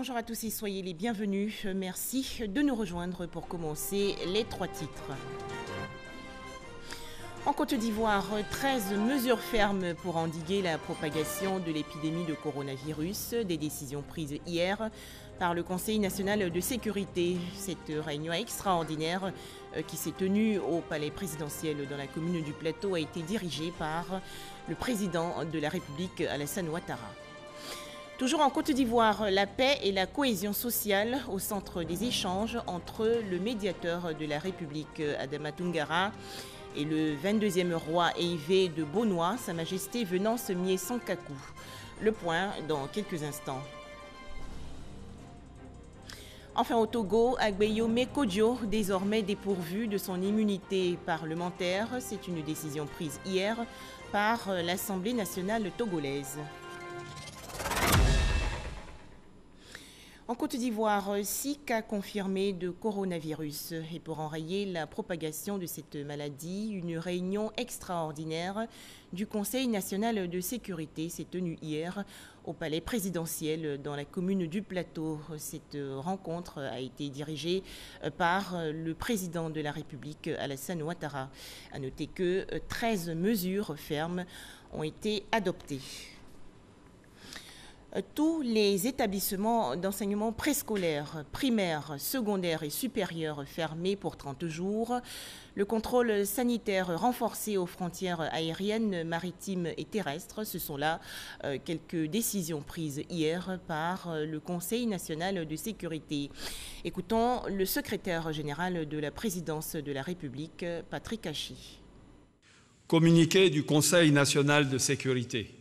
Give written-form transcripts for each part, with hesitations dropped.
Bonjour à tous et soyez les bienvenus. Merci de nous rejoindre pour commencer les 3 titres. En Côte d'Ivoire, 13 mesures fermes pour endiguer la propagation de l'épidémie de coronavirus, des décisions prises hier par le Conseil national de sécurité. Cette réunion extraordinaire qui s'est tenue au palais présidentiel dans la commune du Plateau a été dirigée par le président de la République, Alassane Ouattara. Toujours en Côte d'Ivoire, la paix et la cohésion sociale au centre des échanges entre le médiateur de la République, Adama Toungara, et le 22e roi Eivé de Bonois, Sa Majesté Venance Mié Sankaku. Le point dans quelques instants. Enfin au Togo, Agbeyome Kodjo, désormais dépourvu de son immunité parlementaire, c'est une décision prise hier par l'Assemblée nationale togolaise. En Côte d'Ivoire, 6 cas confirmés de coronavirus. Et pour enrayer la propagation de cette maladie, une réunion extraordinaire du Conseil national de sécurité s'est tenue hier au palais présidentiel dans la commune du Plateau. Cette rencontre a été dirigée par le président de la République, Alassane Ouattara. À noter que 13 mesures fermes ont été adoptées. Tous les établissements d'enseignement préscolaire, primaire, secondaire et supérieur fermés pour 30 jours. Le contrôle sanitaire renforcé aux frontières aériennes, maritimes et terrestres. Ce sont là quelques décisions prises hier par le Conseil national de sécurité. Écoutons le secrétaire général de la présidence de la République, Patrick Hachi. Communiqué du Conseil national de sécurité.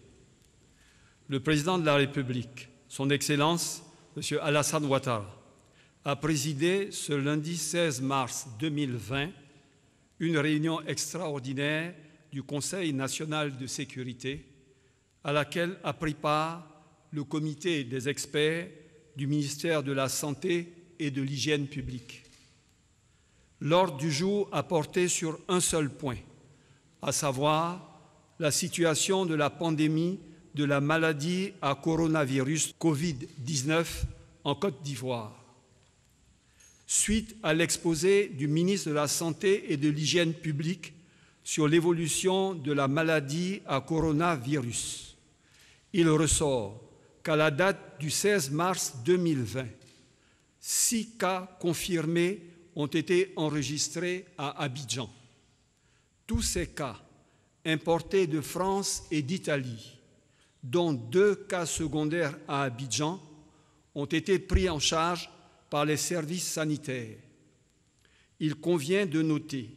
Le président de la République, son Excellence, M. Alassane Ouattara, a présidé ce lundi 16 mars 2020 une réunion extraordinaire du Conseil national de sécurité à laquelle a pris part le comité des experts du ministère de la Santé et de l'Hygiène publique. L'ordre du jour a porté sur un seul point, à savoir la situation de la pandémie de la maladie à coronavirus Covid-19 en Côte d'Ivoire. Suite à l'exposé du ministre de la Santé et de l'Hygiène publique sur l'évolution de la maladie à coronavirus, il ressort qu'à la date du 16 mars 2020, 6 cas confirmés ont été enregistrés à Abidjan. Tous ces cas, importés de France et d'Italie, dont 2 cas secondaires à Abidjan, ont été pris en charge par les services sanitaires. Il convient de noter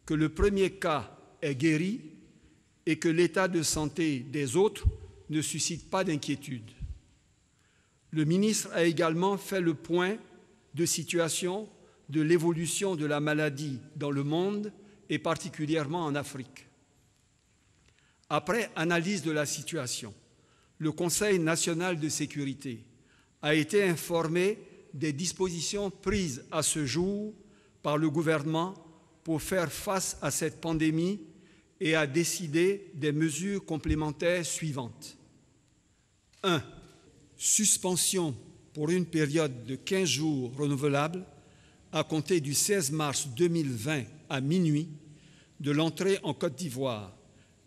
que le premier cas est guéri et que l'état de santé des autres ne suscite pas d'inquiétude. Le ministre a également fait le point de situation de l'évolution de la maladie dans le monde et particulièrement en Afrique. Après analyse de la situation, le Conseil national de sécurité a été informé des dispositions prises à ce jour par le gouvernement pour faire face à cette pandémie et a décidé des mesures complémentaires suivantes. 1. Suspension pour une période de 15 jours renouvelable à compter du 16 mars 2020 à minuit de l'entrée en Côte d'Ivoire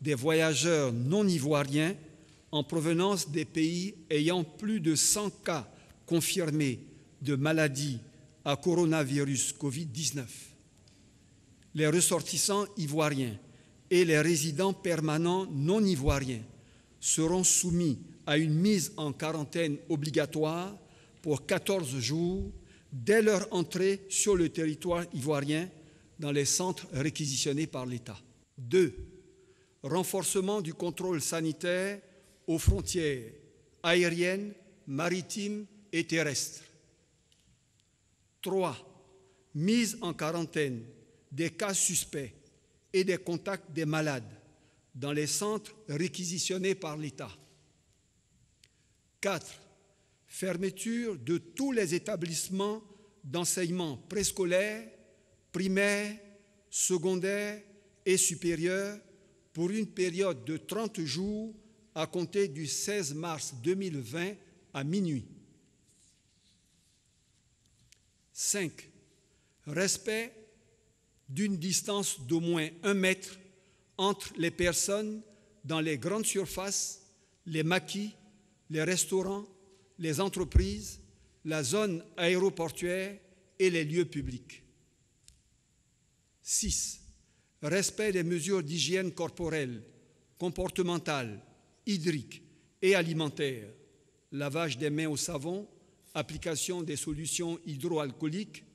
des voyageurs non ivoiriens en provenance des pays ayant plus de 100 cas confirmés de maladie à coronavirus Covid-19. Les ressortissants ivoiriens et les résidents permanents non ivoiriens seront soumis à une mise en quarantaine obligatoire pour 14 jours dès leur entrée sur le territoire ivoirien dans les centres réquisitionnés par l'État. 2. Renforcement du contrôle sanitaire aux frontières aériennes, maritimes et terrestres. 3. Mise en quarantaine des cas suspects et des contacts des malades dans les centres réquisitionnés par l'État. 4. Fermeture de tous les établissements d'enseignement préscolaire, primaire, secondaire et supérieur pour une période de 30 jours à compter du 16 mars 2020 à minuit. 5. Respect d'une distance d'au moins 1 mètre entre les personnes dans les grandes surfaces, les maquis, les restaurants, les entreprises, la zone aéroportuaire et les lieux publics. 6. Respect des mesures d'hygiène corporelle, comportementale, hydrique et alimentaire, lavage des mains au savon, application des solutions hydroalcooliques,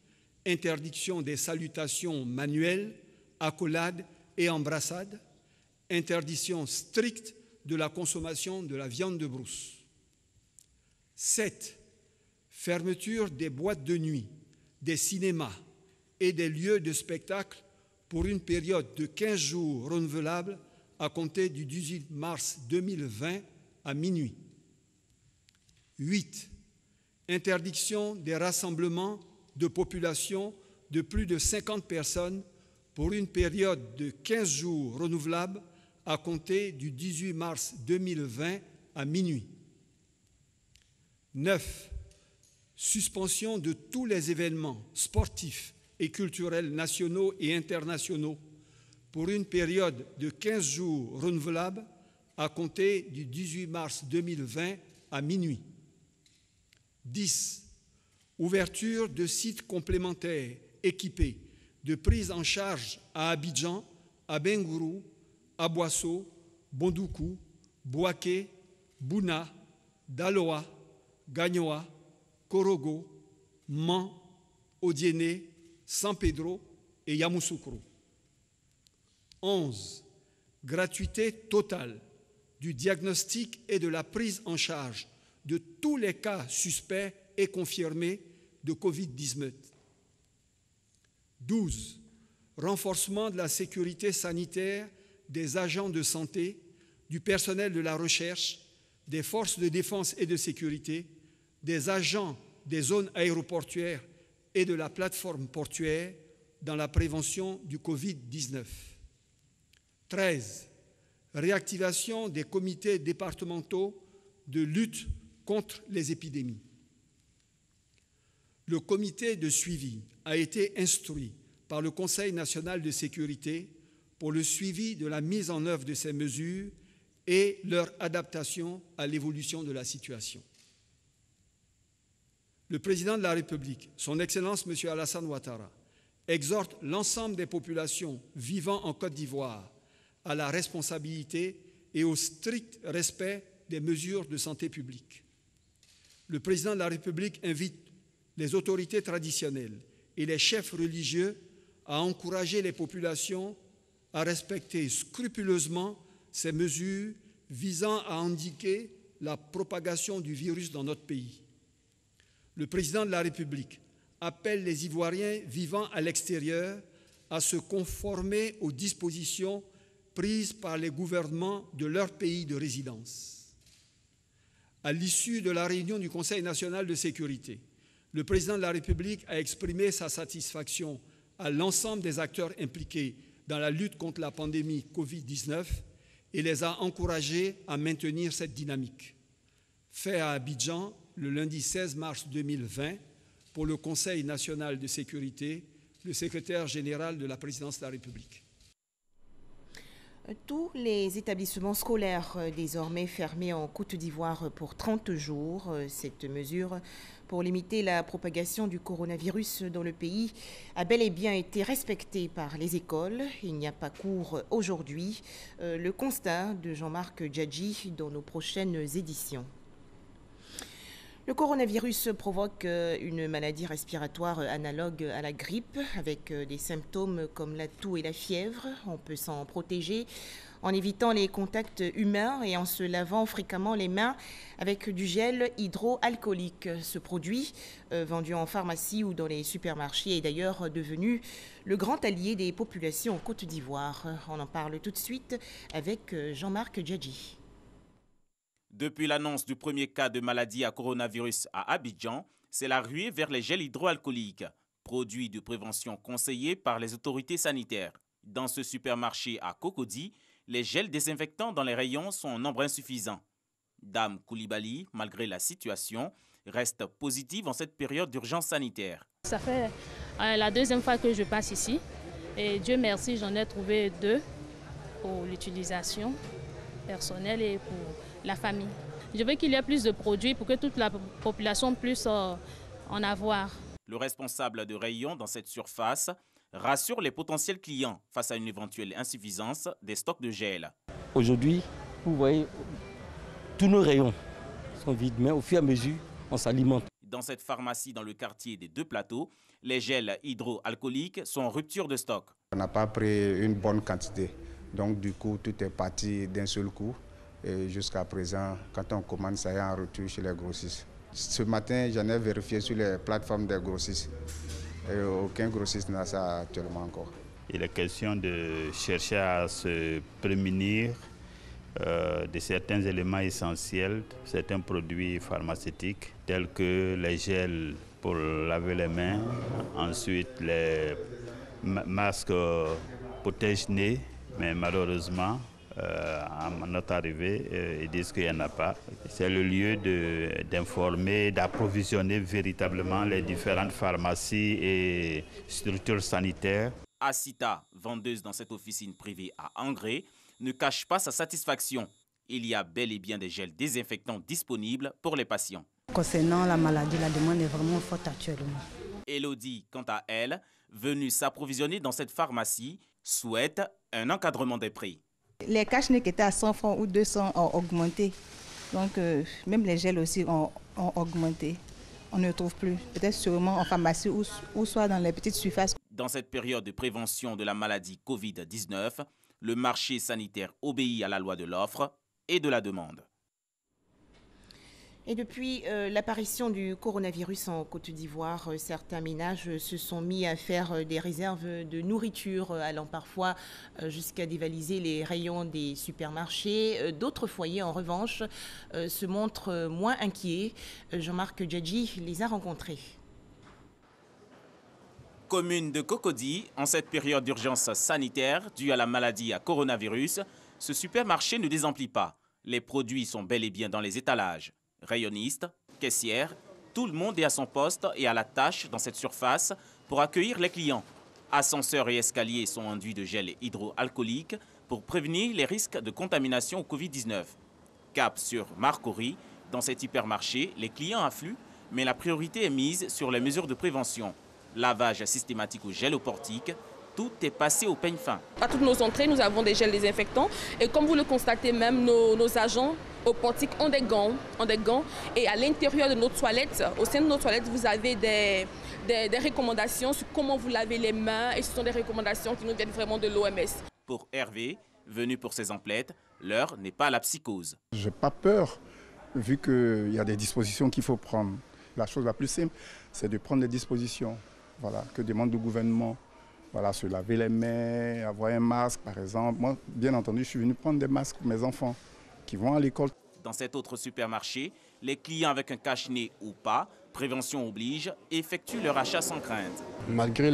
interdiction des salutations manuelles, accolades et embrassades, interdiction stricte de la consommation de la viande de brousse. 7. Fermeture des boîtes de nuit, des cinémas et des lieux de spectacle pour une période de 15 jours renouvelable à compter du 18 mars 2020 à minuit. 8. Interdiction des rassemblements de population de plus de 50 personnes pour une période de 15 jours renouvelable à compter du 18 mars 2020 à minuit. 9. Suspension de tous les événements sportifs et culturels nationaux et internationaux pour une période de 15 jours renouvelable à compter du 18 mars 2020 à minuit. 10. Ouverture de sites complémentaires équipés de prise en charge à Abidjan, à Bengourou, à Boasso, Bondoukou, Bouaké, Bouna, Daloa, Gagnoa, Korogo, Man, Odiéné, San Pedro et Yamoussoukro. 11. Gratuité totale du diagnostic et de la prise en charge de tous les cas suspects et confirmés de Covid-19. 12. Renforcement de la sécurité sanitaire des agents de santé, du personnel de la recherche, des forces de défense et de sécurité, des agents des zones aéroportuaires et de la plateforme portuaire dans la prévention du Covid-19. 13. Réactivation des comités départementaux de lutte contre les épidémies. Le comité de suivi a été instruit par le Conseil national de sécurité pour le suivi de la mise en œuvre de ces mesures et leur adaptation à l'évolution de la situation. Le président de la République, son Excellence M. Alassane Ouattara, exhorte l'ensemble des populations vivant en Côte d'Ivoire à la responsabilité et au strict respect des mesures de santé publique. Le président de la République invite les autorités traditionnelles et les chefs religieux à encourager les populations à respecter scrupuleusement ces mesures visant à endiguer la propagation du virus dans notre pays. Le président de la République appelle les Ivoiriens vivant à l'extérieur à se conformer aux dispositions prises par les gouvernements de leur pays de résidence. À l'issue de la réunion du Conseil national de sécurité, le président de la République a exprimé sa satisfaction à l'ensemble des acteurs impliqués dans la lutte contre la pandémie Covid-19 et les a encouragés à maintenir cette dynamique. Fait à Abidjan le lundi 16 mars 2020 pour le Conseil national de sécurité, le secrétaire général de la présidence de la République. Tous les établissements scolaires désormais fermés en Côte d'Ivoire pour 30 jours. Cette mesure pour limiter la propagation du coronavirus dans le pays a bel et bien été respectée par les écoles. Il n'y a pas cours aujourd'hui. Le constat de Jean-Marc Djadji dans nos prochaines éditions. Le coronavirus provoque une maladie respiratoire analogue à la grippe avec des symptômes comme la toux et la fièvre. On peut s'en protéger en évitant les contacts humains et en se lavant fréquemment les mains avec du gel hydroalcoolique. Ce produit, vendu en pharmacie ou dans les supermarchés, est d'ailleurs devenu le grand allié des populations en Côte d'Ivoire. On en parle tout de suite avec Jean-Marc Djadji. Depuis l'annonce du premier cas de maladie à coronavirus à Abidjan, c'est la ruée vers les gels hydroalcooliques, produits de prévention conseillés par les autorités sanitaires. Dans ce supermarché à Cocody, les gels désinfectants dans les rayons sont en nombre insuffisant. Dame Koulibaly, malgré la situation, reste positive en cette période d'urgence sanitaire. Ça fait la deuxième fois que je passe ici et Dieu merci, j'en ai trouvé 2 pour l'utilisation personnelle et pour la famille. Je veux qu'il y ait plus de produits pour que toute la population puisse en avoir. Le responsable de rayon dans cette surface rassure les potentiels clients face à une éventuelle insuffisance des stocks de gel. Aujourd'hui, vous voyez, tous nos rayons sont vides, mais au fur et à mesure, on s'alimente. Dans cette pharmacie dans le quartier des 2 plateaux, les gels hydroalcooliques sont en rupture de stock. On n'a pas pris une bonne quantité, donc du coup tout est parti d'un seul coup. Et jusqu'à présent, quand on commande, ça est en retour chez les grossistes. Ce matin, j'en ai vérifié sur les plateformes des grossistes. Et aucun grossiste n'a ça actuellement encore. Il est question de chercher à se prémunir de certains éléments essentiels, certains produits pharmaceutiques, tels que les gels pour laver les mains, ensuite les masques protège-nez, mais malheureusement, à notre arrivée, ils disent qu'il n'y en a pas. C'est le lieu d'informer, d'approvisionner véritablement les différentes pharmacies et structures sanitaires. Asita, vendeuse dans cette officine privée à Angré, ne cache pas sa satisfaction. Il y a bel et bien des gels désinfectants disponibles pour les patients. Concernant la maladie, la demande est vraiment forte actuellement. Elodie, quant à elle, venue s'approvisionner dans cette pharmacie, souhaite un encadrement des prix. Les cache-nez qui étaient à 100 francs ou 200 ont augmenté. Donc même les gels aussi ont augmenté. On ne trouve plus. Peut-être sûrement en pharmacie ou soit dans les petites surfaces. Dans cette période de prévention de la maladie Covid-19, le marché sanitaire obéit à la loi de l'offre et de la demande. Et depuis l'apparition du coronavirus en Côte d'Ivoire, certains ménages se sont mis à faire des réserves de nourriture, allant parfois jusqu'à dévaliser les rayons des supermarchés. D'autres foyers, en revanche, se montrent moins inquiets. Jean-Marc Djadji les a rencontrés. Commune de Cocody, en cette période d'urgence sanitaire due à la maladie à coronavirus, ce supermarché ne désemplit pas. Les produits sont bel et bien dans les étalages. Rayonnistes, caissières, tout le monde est à son poste et à la tâche dans cette surface pour accueillir les clients. Ascenseurs et escaliers sont enduits de gel hydroalcoolique pour prévenir les risques de contamination au Covid-19. Cap sur Marcory, dans cet hypermarché, les clients affluent, mais la priorité est mise sur les mesures de prévention. Lavage systématique au gel au portique, tout est passé au peigne fin. À toutes nos entrées, nous avons des gels désinfectants et comme vous le constatez même, nos agents au portique ont des gants et à l'intérieur de nos toilettes, au sein de nos toilettes, vous avez des recommandations sur comment vous lavez les mains et ce sont des recommandations qui nous viennent vraiment de l'OMS. Pour Hervé, venu pour ses emplettes, l'heure n'est pas à la psychose. Je n'ai pas peur, vu qu'il y a des dispositions qu'il faut prendre. La chose la plus simple, c'est de prendre des dispositions que demande le gouvernement. Voilà, se laver les mains, avoir un masque par exemple. Moi, bien entendu, je suis venu prendre des masques pour mes enfants qui vont à l'école. Dans cet autre supermarché, les clients avec un cache-nez ou pas, prévention oblige, effectuent leur achat sans crainte. Malgré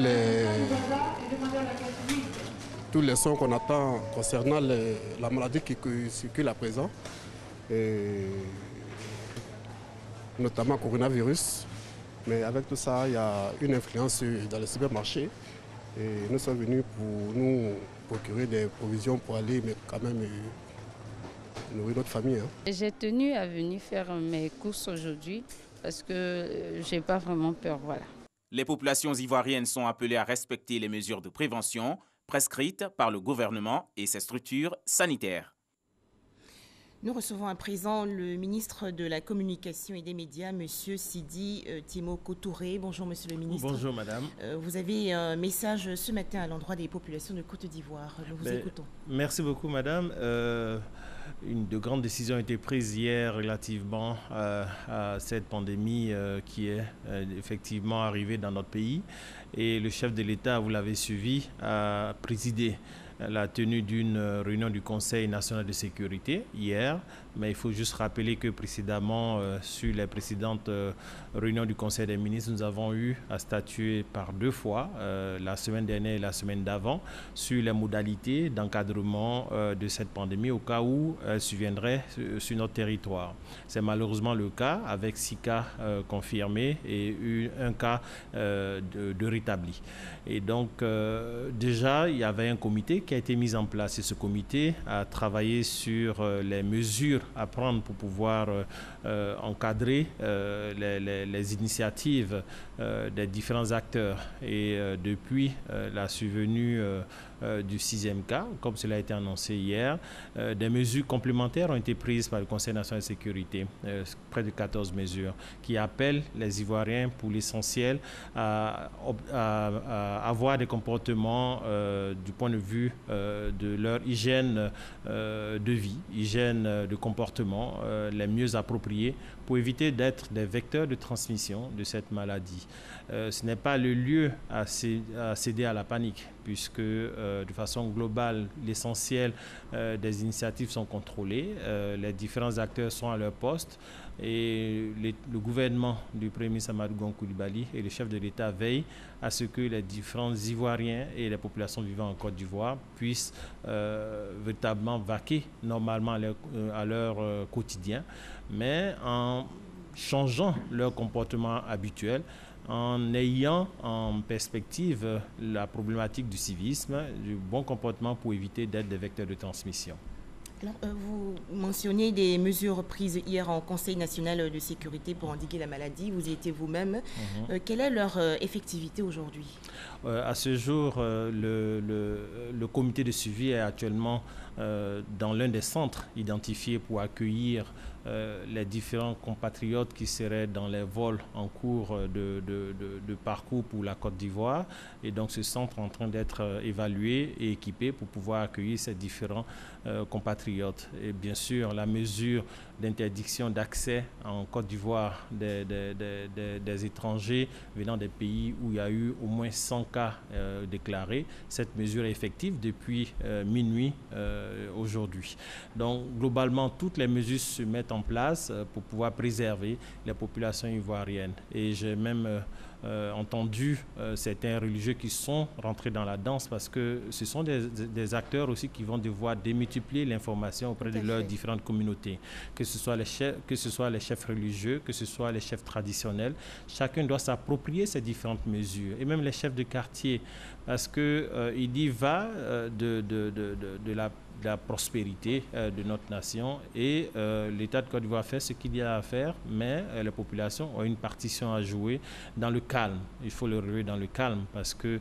tous les sons qu'on attend concernant la maladie qui circule à présent, et notamment coronavirus, mais avec tout ça, il y a une influence dans les supermarchés. Et nous sommes venus pour nous procurer des provisions pour aller mais quand même nourrir notre famille. J'ai tenu à venir faire mes courses aujourd'hui parce que j'ai pas vraiment peur. Voilà. Les populations ivoiriennes sont appelées à respecter les mesures de prévention prescrites par le gouvernement et ses structures sanitaires. Nous recevons à présent le ministre de la Communication et des Médias, M. Sidi Timoko Touré. Bonjour, Monsieur le ministre. Bonjour, Madame. Vous avez un message ce matin à l'endroit des populations de Côte d'Ivoire. Nous vous écoutons. Merci beaucoup, Madame. Une de grandes décisions a été prise hier relativement à cette pandémie qui est effectivement arrivée dans notre pays. Et le chef de l'État, vous l'avez suivi, a présidé la tenue d'une réunion du Conseil national de sécurité hier mais il faut juste rappeler que précédemment, sur les précédentes réunions du Conseil des ministres, nous avons eu à statuer par 2 fois, la semaine dernière et la semaine d'avant, sur les modalités d'encadrement de cette pandémie au cas où elle surviendrait sur notre territoire. C'est malheureusement le cas avec 6 cas confirmés et un cas de rétabli. Et donc déjà, il y avait un comité qui a été mis en place et ce comité a travaillé sur les mesures à prendre pour pouvoir encadrer les initiatives des différents acteurs. Et depuis la survenue du 6e cas, comme cela a été annoncé hier, des mesures complémentaires ont été prises par le Conseil national de sécurité, près de 14 mesures, qui appellent les Ivoiriens, pour l'essentiel, à avoir des comportements du point de vue de leur hygiène de vie, hygiène de comportement, les mieux appropriés pour éviter d'être des vecteurs de transmission de cette maladie. Ce n'est pas le lieu à céder à la panique, puisque de façon globale, l'essentiel des initiatives sont contrôlées, les différents acteurs sont à leur poste et le gouvernement du Premier ministre Amadou Gon Coulibaly et le chef de l'État veillent à ce que les différents Ivoiriens et les populations vivant en Côte d'Ivoire puissent véritablement vaquer normalement à leur quotidien, mais en changeant leur comportement habituel, en ayant en perspective la problématique du civisme, du bon comportement pour éviter d'être des vecteurs de transmission. Alors, vous mentionnez des mesures prises hier en Conseil national de sécurité pour endiguer la maladie. Vous y étiez vous-même. Quelle est leur effectivité aujourd'hui? À ce jour, le comité de suivi est actuellement dans l'un des centres identifiés pour accueillir les différents compatriotes qui seraient dans les vols en cours de parcours pour la Côte d'Ivoire. Et donc ce centre est en train d'être évalué et équipé pour pouvoir accueillir ces différents compatriotes. Et bien sûr, la mesure d'interdiction d'accès en Côte d'Ivoire des étrangers venant des pays où il y a eu au moins 100 cas déclarés, cette mesure est effective depuis minuit aujourd'hui. Donc globalement, toutes les mesures se mettent en place pour pouvoir préserver les populations ivoiriennes. Et j'ai même entendu certains religieux qui sont rentrés dans la danse parce que ce sont des acteurs aussi qui vont devoir démultiplier l'information auprès de leurs différentes communautés, que ce soit les chefs religieux, que ce soit les chefs traditionnels. Chacun doit s'approprier ces différentes mesures, et même les chefs de quartier, parce qu'il y va de la prospérité de notre nation, et l'État de Côte d'Ivoire fait ce qu'il y a à faire, mais les populations ont une partition à jouer dans le calme. Il faut le relever dans le calme parce que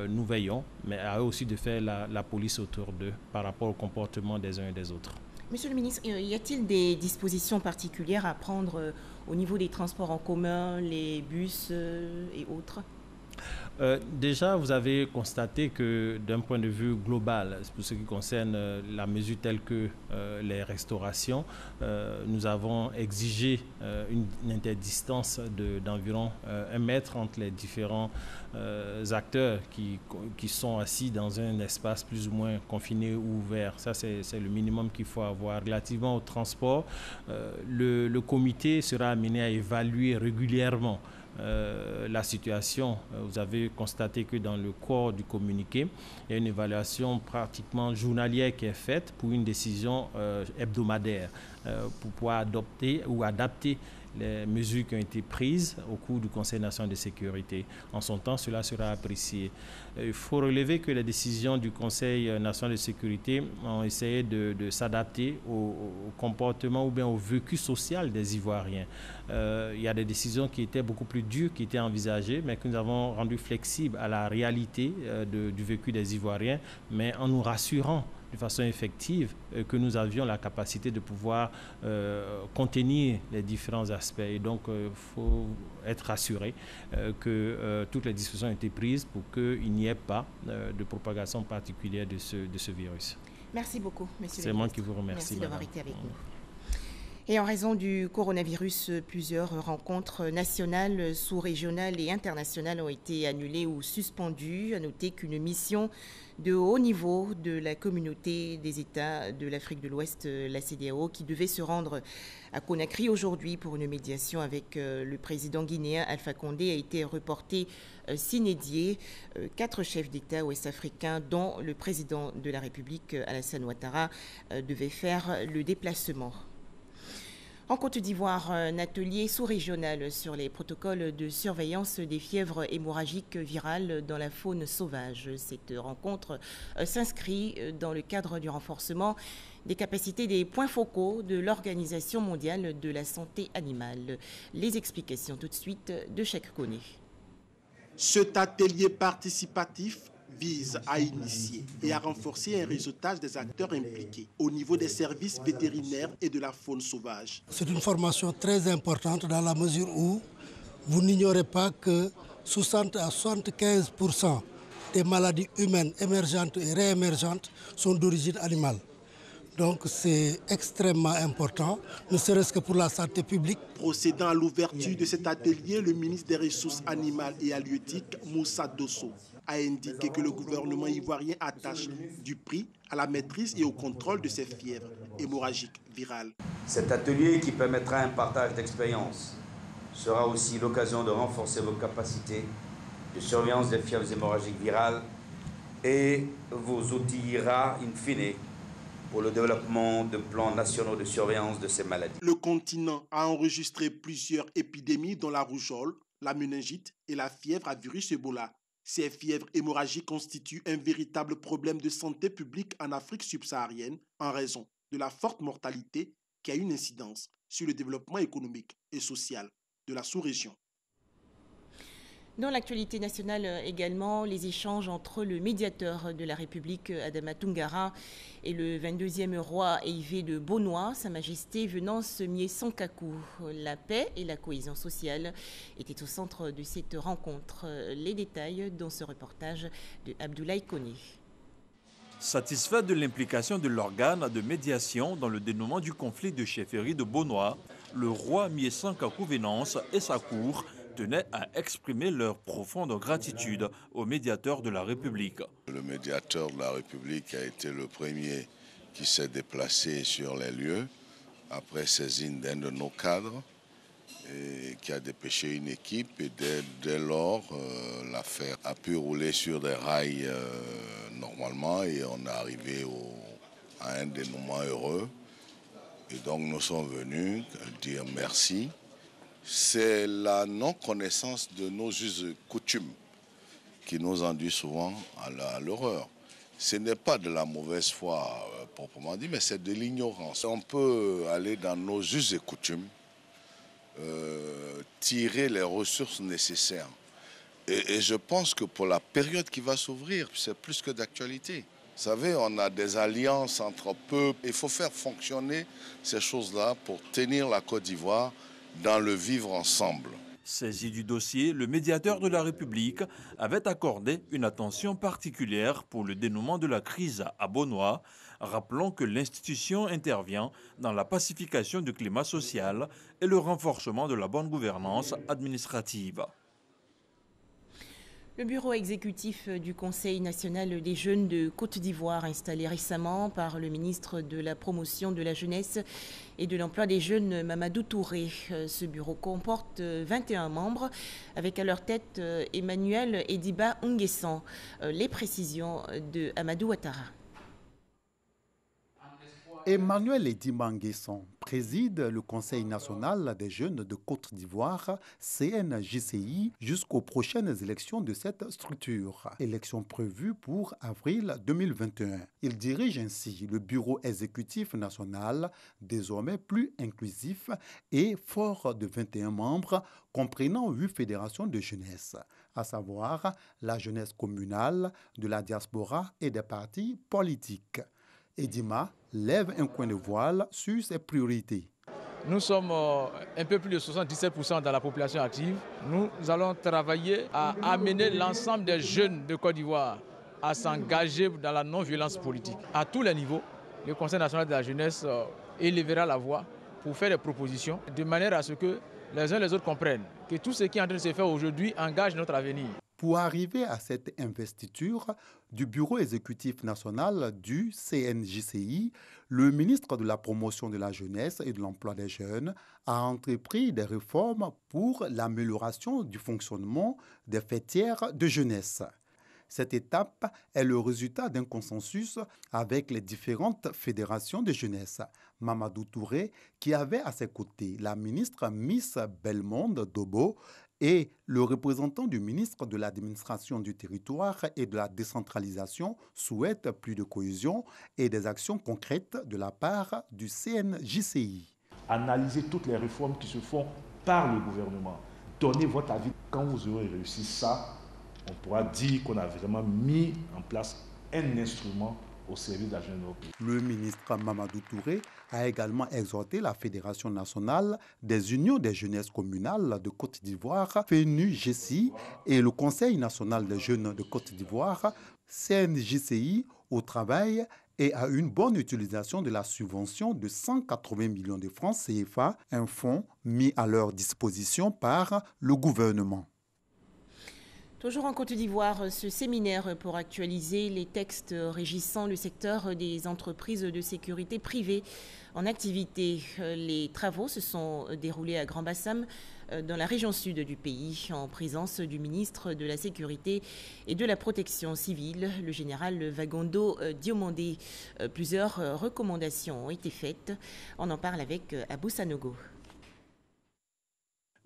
nous veillons, mais à eux aussi de faire la police autour d'eux par rapport au comportement des uns et des autres. Monsieur le ministre, y a-t-il des dispositions particulières à prendre au niveau des transports en commun, les bus et autres? Déjà, vous avez constaté que d'un point de vue global, pour ce qui concerne la mesure telle que les restaurations, nous avons exigé une interdistance d'environ 1 mètre entre les différents acteurs qui sont assis dans un espace plus ou moins confiné ou ouvert. Ça, c'est le minimum qu'il faut avoir. Relativement au transport, le comité sera amené à évaluer régulièrement la situation. Vous avez constaté que dans le corps du communiqué, il y a une évaluation pratiquement journalière qui est faite pour une décision hebdomadaire pour pouvoir adopter ou adapter les mesures qui ont été prises au cours du Conseil national de sécurité. En son temps, cela sera apprécié. Il faut relever que les décisions du Conseil national de sécurité ont essayé de s'adapter au comportement ou bien au vécu social des Ivoiriens. Il y a des décisions qui étaient beaucoup plus dures, qui étaient envisagées, mais que nous avons rendues flexibles à la réalité du vécu des Ivoiriens, mais en nous rassurant de façon effective que nous avions la capacité de pouvoir contenir les différents aspects. Et donc, il faut être rassuré que toutes les dispositions ont été prises pour qu'il n'y ait pas de propagation particulière de ce virus. Merci beaucoup, monsieur le ministre. C'est moi qui vous remercie. Merci d'avoir été avec nous. Et en raison du coronavirus, plusieurs rencontres nationales, sous-régionales et internationales ont été annulées ou suspendues. À noter qu'une mission de haut niveau de la communauté des États de l'Afrique de l'Ouest, la CEDEAO, qui devait se rendre à Conakry aujourd'hui pour une médiation avec le président guinéen Alpha Condé a été reportée sine die. 4 chefs d'État ouest-africains, dont le président de la République Alassane Ouattara, devaient faire le déplacement. En Côte d'Ivoire, un atelier sous-régional sur les protocoles de surveillance des fièvres hémorragiques virales dans la faune sauvage. Cette rencontre s'inscrit dans le cadre du renforcement des capacités des points focaux de l'Organisation mondiale de la santé animale. Les explications tout de suite de Cheikh Koné. Cet atelier participatif vise à initier et à renforcer un réseautage des acteurs impliqués au niveau des services vétérinaires et de la faune sauvage. C'est une formation très importante dans la mesure où vous n'ignorez pas que 60 à 75% des maladies humaines émergentes et réémergentes sont d'origine animale. Donc c'est extrêmement important, ne serait-ce que pour la santé publique. Procédant à l'ouverture de cet atelier, le ministre des Ressources animales et halieutiques, Moussa Dosso, a indiqué que le gouvernement ivoirien attache du prix à la maîtrise et au contrôle de ces fièvres hémorragiques virales. Cet atelier qui permettra un partage d'expériences sera aussi l'occasion de renforcer vos capacités de surveillance des fièvres hémorragiques virales et vous outillera in fine pour le développement de plans nationaux de surveillance de ces maladies. Le continent a enregistré plusieurs épidémies dont la rougeole, la méningite et la fièvre à virus Ebola. Ces fièvres hémorragiques constituent un véritable problème de santé publique en Afrique subsaharienne en raison de la forte mortalité qui a une incidence sur le développement économique et social de la sous-région. Dans l'actualité nationale également, les échanges entre le médiateur de la République, Adama Toungara, et le 22e roi Eivé de Bonois, Sa Majesté Venance Mie-Sankaku. La paix et la cohésion sociale étaient au centre de cette rencontre. Les détails dans ce reportage de Abdoulaye Koné. Satisfait de l'implication de l'organe de médiation dans le dénouement du conflit de chefferie de Bonois, le roi Mie-Sankaku Venance et sa cour tenaient à exprimer leur profonde gratitude au médiateur de la République. Le médiateur de la République a été le premier qui s'est déplacé sur les lieux après saisine d'un de nos cadres et qui a dépêché une équipe et dès lors l'affaire a pu rouler sur des rails normalement et on est arrivé à un dénouement heureux et donc nous sommes venus dire merci. C'est la non-connaissance de nos us et coutumes qui nous induit souvent à l'horreur. Ce n'est pas de la mauvaise foi proprement dit, mais c'est de l'ignorance. On peut aller dans nos us et coutumes, tirer les ressources nécessaires. Et je pense que pour la période qui va s'ouvrir, c'est plus que d'actualité. Vous savez, on a des alliances entre peuples. Il faut faire fonctionner ces choses-là pour tenir la Côte d'Ivoire dans le vivre ensemble. Saisi du dossier, le médiateur de la République avait accordé une attention particulière pour le dénouement de la crise à Bonois, rappelant que l'institution intervient dans la pacification du climat social et le renforcement de la bonne gouvernance administrative. Le bureau exécutif du Conseil national des jeunes de Côte d'Ivoire, installé récemment par le ministre de la Promotion de la jeunesse et de l'emploi des jeunes, Mamadou Touré. Ce bureau comporte 21 membres, avec à leur tête Emmanuel Ediba Nguessan. Les précisions de Amadou Ouattara. Emmanuel Ediba Nguessan préside le Conseil national des jeunes de Côte d'Ivoire, CNJCI, jusqu'aux prochaines élections de cette structure. Élections prévues pour avril 2021. Il dirige ainsi le bureau exécutif national, désormais plus inclusif et fort de 21 membres, comprenant 8 fédérations de jeunesse, à savoir la jeunesse communale, de la diaspora et des partis politiques. Edima lève un coin de voile sur ses priorités. Nous sommes un peu plus de 77% dans la population active. Nous allons travailler à amener l'ensemble des jeunes de Côte d'Ivoire à s'engager dans la non-violence politique. À tous les niveaux, le Conseil national de la jeunesse élèvera la voix pour faire des propositions de manière à ce que les uns les autres comprennent que tout ce qui est en train de se faire aujourd'hui engage notre avenir. Pour arriver à cette investiture du Bureau exécutif national du CNJCI, le ministre de la Promotion de la jeunesse et de l'emploi des jeunes a entrepris des réformes pour l'amélioration du fonctionnement des fêtières de jeunesse. Cette étape est le résultat d'un consensus avec les différentes fédérations de jeunesse. Mamadou Touré, qui avait à ses côtés la ministre Miss Belmonde Dobo, et le représentant du ministre de l'Administration du territoire et de la décentralisation souhaite plus de cohésion et des actions concrètes de la part du CNJCI. Analysez toutes les réformes qui se font par le gouvernement. Donnez votre avis. Quand vous aurez réussi ça, on pourra dire qu'on a vraiment mis en place un instrument au service de la jeunesse. Le ministre Mamadou Touré a également exhorté la Fédération nationale des unions des jeunesses communales de Côte d'Ivoire, FENUGCI, et le Conseil national des jeunes de Côte d'Ivoire, CNJCI, au travail et à une bonne utilisation de la subvention de 180 millions de francs CFA, un fonds mis à leur disposition par le gouvernement. Toujours en Côte d'Ivoire, ce séminaire pour actualiser les textes régissant le secteur des entreprises de sécurité privées en activité. Les travaux se sont déroulés à Grand-Bassam, dans la région sud du pays, en présence du ministre de la Sécurité et de la Protection civile, le général Vagondo Diomandé. Plusieurs recommandations ont été faites. On en parle avec Abou Sanogo.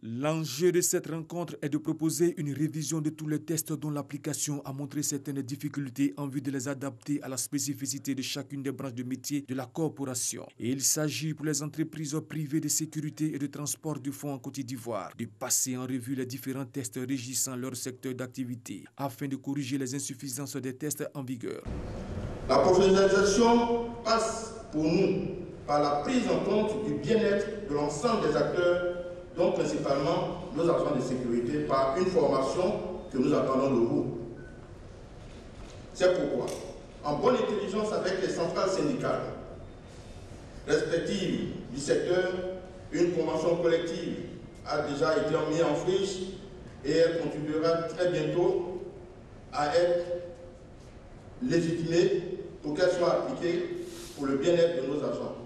L'enjeu de cette rencontre est de proposer une révision de tous les tests dont l'application a montré certaines difficultés en vue de les adapter à la spécificité de chacune des branches de métier de la corporation. Et il s'agit pour les entreprises privées de sécurité et de transport du fonds en Côte d'Ivoire de passer en revue les différents tests régissant leur secteur d'activité afin de corriger les insuffisances des tests en vigueur. La professionnalisation passe pour nous par la prise en compte du bien-être de l'ensemble des acteurs, donc principalement nos agents de sécurité, par une formation que nous attendons de vous. C'est pourquoi, en bonne intelligence avec les centrales syndicales respectives du secteur, une convention collective a déjà été mise en friche et elle continuera très bientôt à être légitimée pour qu'elle soit appliquée pour le bien-être de nos agents.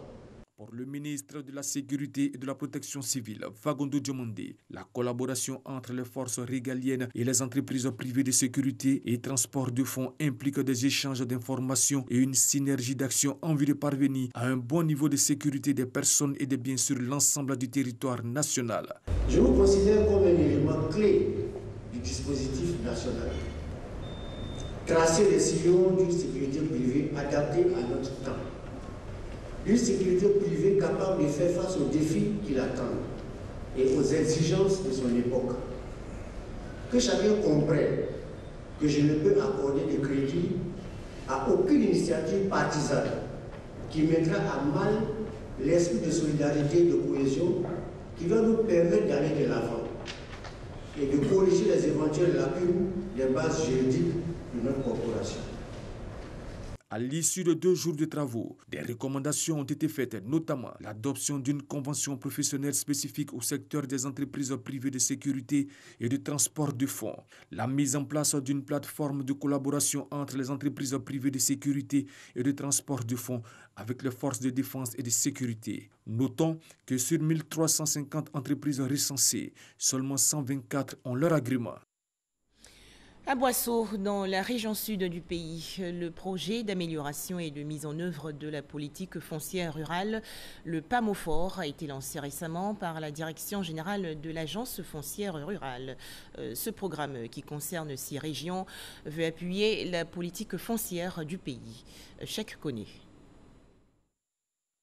Pour le ministre de la Sécurité et de la Protection civile, Vagondo Diomandé, la collaboration entre les forces régaliennes et les entreprises privées de sécurité et transport de fonds implique des échanges d'informations et une synergie d'action en vue de parvenir à un bon niveau de sécurité des personnes et des biens sur l'ensemble du territoire national. Je vous considère comme un élément clé du dispositif national. Tracer les sillons d'une sécurité privée adaptée à notre temps. Une sécurité privée capable de faire face aux défis qui l'attendent et aux exigences de son époque. Que chacun comprenne que je ne peux accorder de crédit à aucune initiative partisane qui mettra à mal l'esprit de solidarité et de cohésion qui va nous permettre d'aller de l'avant et de corriger les éventuelles lacunes des bases juridiques de notre corporation. À l'issue de 2 jours de travaux, des recommandations ont été faites, notamment l'adoption d'une convention professionnelle spécifique au secteur des entreprises privées de sécurité et de transport de fonds, la mise en place d'une plateforme de collaboration entre les entreprises privées de sécurité et de transport de fonds avec les forces de défense et de sécurité. Notons que sur 1350 entreprises recensées, seulement 124 ont leur agrément. À Boisseau, dans la région sud du pays, le projet d'amélioration et de mise en œuvre de la politique foncière rurale, le PAMOFOR, a été lancé récemment par la Direction générale de l'Agence foncière rurale. Ce programme, qui concerne 6 régions, veut appuyer la politique foncière du pays. Cheikh Koné.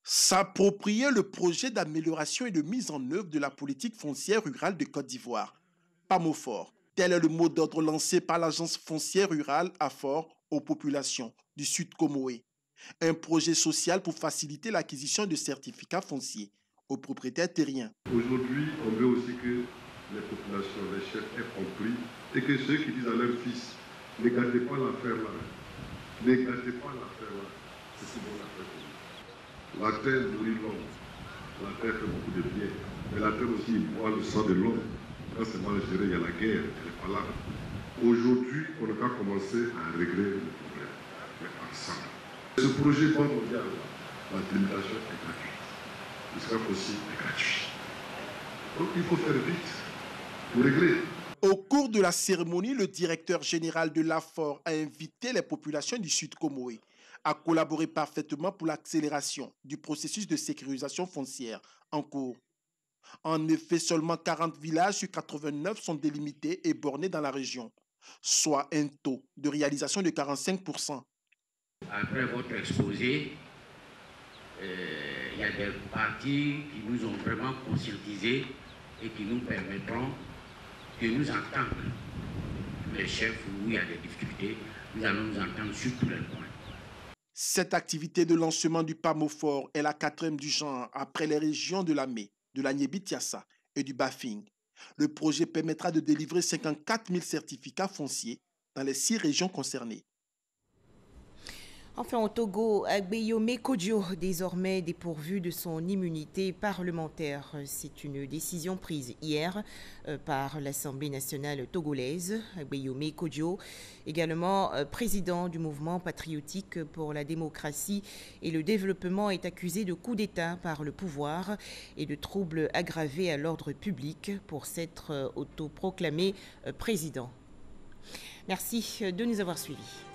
S'approprier le projet d'amélioration et de mise en œuvre de la politique foncière rurale de Côte d'Ivoire, PAMOFOR. Tel est le mot d'ordre lancé par l'agence foncière rurale AFOR aux populations du Sud Comoé. Un projet social pour faciliter l'acquisition de certificats fonciers aux propriétaires terriens. Aujourd'hui, on veut aussi que les populations, les chefs aient compris et que ceux qui disent à leurs fils, ne gâtez pas l'affaire là, ne gâtez pas l'affaire là, c'est si bon l'affaire pour vous. La terre nourrit l'homme, La terre fait beaucoup de bien. Mais la terre aussi boit le sang de l'homme. Quand c'est mal géré, il y a la guerre, elle n'est pas là. Aujourd'hui, on n'a qu'à commencer à régler le problème. Mais ensemble. Ce projet Banque mondiale, la délimitation est gratuite. Le SCAF aussi est gratuit. Donc il faut faire vite pour régler. Au cours de la cérémonie, le directeur général de l'AFOR a invité les populations du Sud Comoé à collaborer parfaitement pour l'accélération du processus de sécurisation foncière en cours. En effet, seulement 40 villages sur 89 sont délimités et bornés dans la région, soit un taux de réalisation de 45%. Après votre exposé, il y a des parties qui nous ont vraiment conscientisés et qui nous permettront de nous entendre. Les chefs, où il y a des difficultés, nous allons nous entendre sur tous les points. Cette activité de lancement du PAMOFOR est la 4e du genre après les régions de l'Amé, de la Niébi-Tiassa et du Bafing. Le projet permettra de délivrer 54 000 certificats fonciers dans les 6 régions concernées. Enfin, au Togo, Agbeyome Kodjo, désormais dépourvu de son immunité parlementaire. C'est une décision prise hier par l'Assemblée nationale togolaise. Agbeyome Kodjo, également président du mouvement patriotique pour la démocratie et le développement, est accusé de coup d'État par le pouvoir et de troubles aggravés à l'ordre public pour s'être autoproclamé président. Merci de nous avoir suivis.